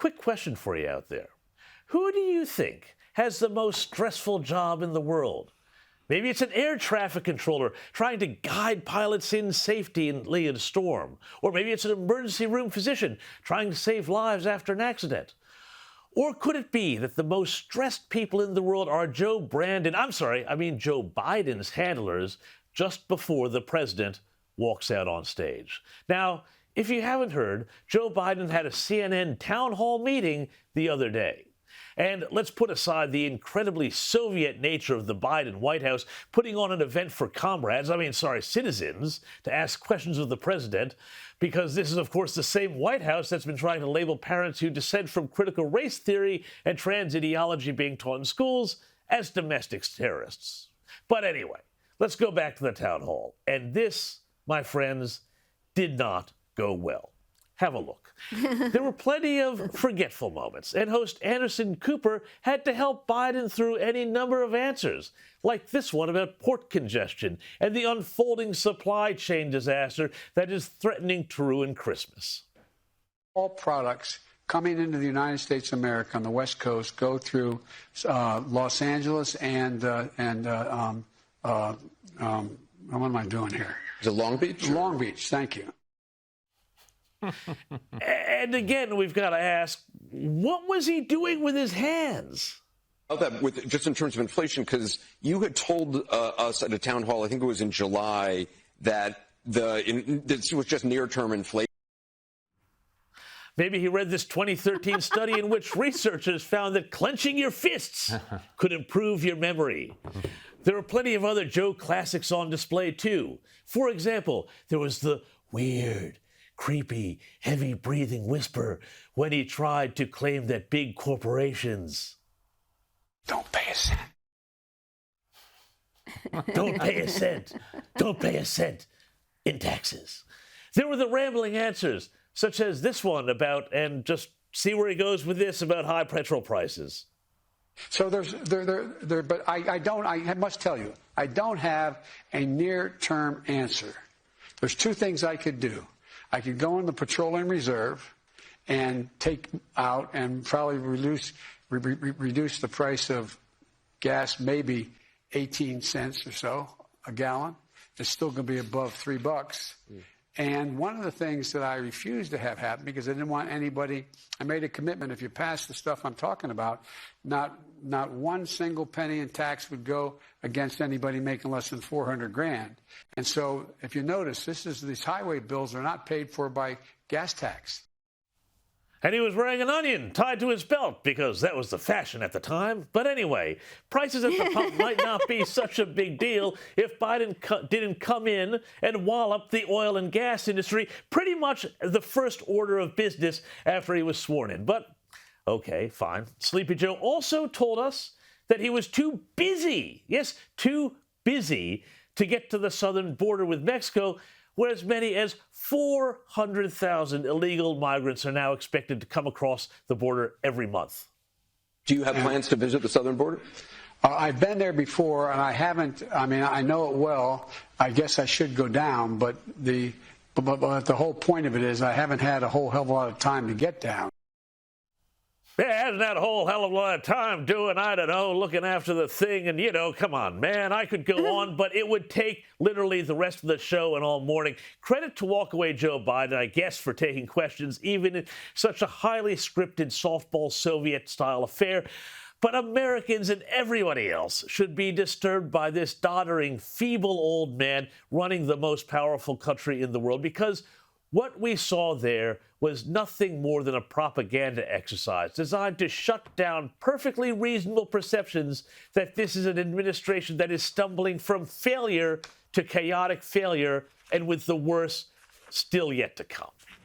quick question for you out there. Who do you think has the most stressful job in the world? Maybe it's an air traffic controller trying to guide pilots in safely in a storm. Or maybe it's an emergency room physician trying to save lives after an accident. Or could it be that the most stressed people in the world are Joe Biden's handlers just before the president walks out on stage? Now, if you haven't heard, Joe Biden had a CNN town hall meeting the other day. And let's put aside the incredibly Soviet nature of the Biden White House putting on an event for citizens to ask questions of the president, because this is, of course, the same White House that's been trying to label parents who dissent from critical race theory and trans ideology being taught in schools as domestic terrorists. But anyway, let's go back to the town hall. And this, my friends, did not go well. Have a look. There were plenty of forgetful moments, and host Anderson Cooper had to help Biden through any number of answers, like this one about port congestion and the unfolding supply chain disaster that is threatening to ruin Christmas. All products coming into the United States of America on the West Coast go through Los Angeles and what am I doing here? Is it Long Beach? Long Beach, thank you. And again, we've got to ask, what was he doing with his hands? Just in terms of inflation, because you had told us at a town hall, I think it was in July, that this was just near-term inflation. Maybe he read this 2013 study in which researchers found that clenching your fists could improve your memory. There were plenty of other Joe classics on display, too. For example, there was the weird, creepy, heavy-breathing whisper when he tried to claim that big corporations don't pay a cent. Don't pay a cent. Don't pay a cent in taxes. There were the rambling answers, such as this one about, and just see where he goes with this, about high petrol prices. So but I must tell you, I don't have a near-term answer. There's two things I could do. I could go in the petroleum reserve and take out and probably reduce the price of gas maybe 18 cents or so a gallon. It's still going to be above $3. And one of the things that I refused to have happen, because I didn't want anybody, I made a commitment, if you pass the stuff I'm talking about, not one single penny in tax would go against anybody making less than $400,000. And so if you notice, these highway bills are not paid for by gas tax. And he was wearing an onion tied to his belt because that was the fashion at the time. But anyway, prices at the pump might not be such a big deal if Biden didn't come in and wallop the oil and gas industry pretty much the first order of business after he was sworn in. But, okay, fine. Sleepy Joe also told us that he was too busy, yes, too busy to get to the southern border with Mexico, where as many as 400,000 illegal migrants are now expected to come across the border every month. Do you have plans to visit the southern border? I've been there before, and I haven't. I mean, I know it well. I guess I should go down, but the whole point of it is I haven't had a whole hell of a lot of time to get down. Yeah, hasn't had a whole hell of a lot of time doing, I don't know, looking after the thing. And, come on, man, I could go on, but it would take literally the rest of the show and all morning. Credit to walkaway Joe Biden, I guess, for taking questions, even in such a highly scripted softball Soviet-style affair. But Americans and everybody else should be disturbed by this doddering, feeble old man running the most powerful country in the world, because what we saw there was nothing more than a propaganda exercise designed to shut down perfectly reasonable perceptions that this is an administration that is stumbling from failure to chaotic failure, and with the worst still yet to come.